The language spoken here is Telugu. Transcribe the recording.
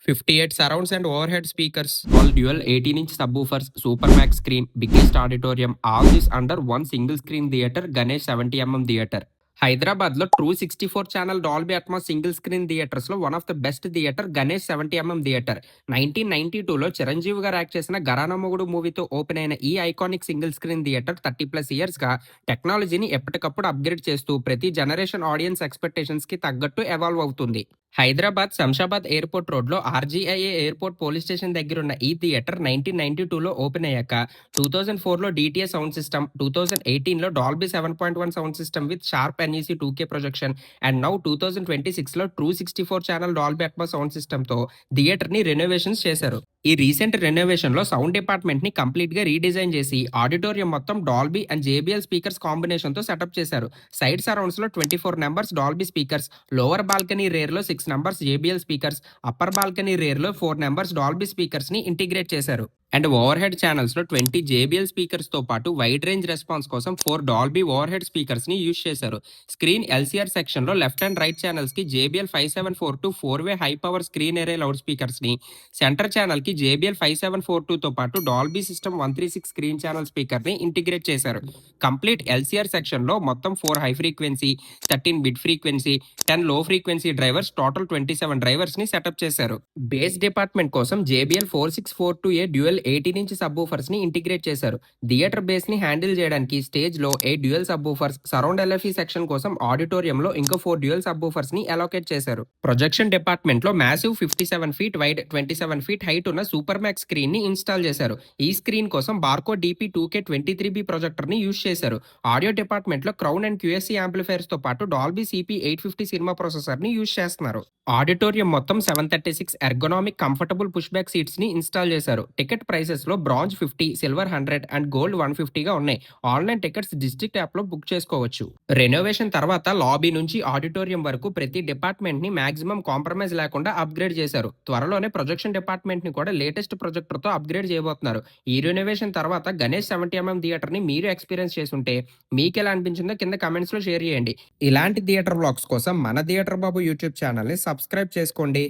58 surrounds and overhead speakers, all dual 18-inch subwoofers, super max screen, biggest auditorium, all this under one single screen theater, Ganesh 70mm theater. హైదరాబాద్లో true 64 channel Dolby Atmos single screen థియేటర్స్లో one of the best theatre Ganesh 70mm theatre. 1992లో చిరంజీవి గారు యాక్ట్ చేసిన గరానా మొగుడు మూవీతో ఓపెన్ అయిన ఈ ఐకానిక్ సింగిల్ స్క్రీన్ థియేటర్ 30+ ఇయర్స్గా టెక్నాలజీని ఎప్పటికప్పుడు అప్గ్రేడ్ చేస్తూ ప్రతి జనరేషన్ ఆడియన్స్ ఎక్స్పెక్టేషన్స్కి తగ్గట్టు ఎవాల్వ్ అవుతుంది. హైదరాబాద్ శంషాబాద్ ఎయిర్పోర్ట్ రోడ్లో ఆర్జీఐఏ ఎయిర్పోర్ట్ పోలీస్ స్టేషన్ దగ్గరున్న ఈ థియేటర్ 1992లో ఓపెన్ అయ్యాక 2004లో DTS సౌండ్ సిస్టమ్, 2018లో Dolby 7.1 sound system with sharp NEC 2K projection and now 2026లో true 64 channel Dolby Atmos sound సిస్టమ్తో థియేటర్ని రెనోవేషన్స్ చేశారు. ఈ రీసెంట్ రెనోవేషన్లో సౌండ్ డిపార్ట్మెంట్ని కంప్లీట్గా రీడిజైన్ చేసి ఆడిటోరియం మొత్తం డాల్బీ అండ్ JBL స్పీకర్స్ కాంబినేషన్తో సెటప్ చేశారు. సైడ్ సరౌండ్స్లో 24 numbers Dolby speakers, lower balcony రేర్లో 6 numbers JBL speakers, upper balcony రేర్లో 4 నెంబర్స్ డాల్బీ స్పీకర్స్ని ఇంటిగ్రేట్ చేశారు. అండ్ ఓవర్ హెడ్ ఛానల్స్లో 20 JBL స్పీకర్స్తో పాటు వైడ్ రేంజ్ రెస్పాన్స్ కోసం 4 డాల్బీ ఓవర్ హెడ్ స్పీకర్స్ని యూజ్ చేశారు. స్క్రీన్ LCR సెక్షన్లో లెఫ్ట్ అండ్ రైట్ ఛానల్స్కి JBL 5742 4-వే high power screen array loud స్పీకర్స్ని, సెంటర్ ఛానల్కి JBL 5742తో పాటు డాల్బీ సిస్టమ్ 136 స్క్రీన్ ఛానల్ స్పీకర్ని ఇంటిగ్రేట్ చేశారు. కంప్లీట్ LCR సెక్షన్లో మొత్తం 4 హై ఫ్రీక్వెన్సీ, 13 మిడ్ ఫ్రీక్వెన్సీ, 10 లో ఫ్రీక్వెన్సీ డ్రైవర్స్, టోటల్ 27 డ్రైవర్స్ని సెటప్ చేశారు. బేస్ డిపార్ట్మెంట్ కోసం JBL 4642A డ్యూయల్ 18-inch సబ్వూఫర్స్ ని ఇంటిగ్రేట్ చేశారు. థియేటర్ బేస్ ని హ్యాండిల్ చేయడానికి స్టేజ్ లో 8 డ్యూయల్ సబ్వూఫర్స్, సరౌండ్ LFE సెక్షన్ కోసం ఆడిటోరియంలో ఇంకో 4 డ్యూయల్ సబ్వూఫర్స్ ని అలోకేట్ చేశారు. ప్రొజెక్షన్ డిపార్ట్మెంట్ లో massive 57 feet wide, 27 feet height ఉన్న సూపర్ మ్యాక్స్ స్క్రీన్ ని ఇన్స్టాల్ చేశారు. ఈ స్క్రీన్ కోసం బార్కో DP 2K23B ప్రొజెక్టర్ ని యూజ్ చేశారు. ఆడియో డిపార్ట్మెంట్ లో క్రౌన్ అండ్ QSC యాంప్లిఫైర్స్ తో పాటు డాల్బీ CP 850 సినిమా ప్రాసెసర్ ని యూజ్ చేస్తున్నారు. ఆడిటోరియం మొత్తం 736 ergonomic comfortable push back seats ని ఇన్స్టాల్ చేశారు. టికెట్ ప్రైసెస్ లో బ్రాంజ్ 50, సిల్వర్ 100 అండ్ గోల్డ్ 150గా ఉన్నాయి. ఆన్లైన్ టికెట్స్ డిస్ట్రిక్ట్ యాప్ లో బుక్ చేసుకోవచ్చు. రెనోవేషన్ తర్వాత లాబీ నుంచి ఆడిటోరియం వరకు ప్రతి డిపార్ట్మెంట్ ని మాక్సిమం కాంప్రమైజ్ లేకుండా అప్గ్రేడ్ చేశారు. త్వరలోనే ప్రొజెక్షన్ డిపార్ట్మెంట్ ని కూడా లేటెస్ట్ ప్రొజెక్టర్ తో అప్గ్రేడ్ చేయబోతున్నారు. ఈ రెనోవేషన్ తర్వాత గణేష్ 70mm థియేటర్ ని మీరు ఎక్స్పీరియన్స్ చేస్తుంటే మీకు ఎలా అనిపించిందో కింద కమెంట్స్ లో షేర్ చేయండి. ఇలాంటి థియేటర్ వ్లాగ్స్ కోసం మన థియేటర్ బాబు యూట్యూబ్ ఛానల్ ని సబ్స్క్రైబ్ చేసుకోండి.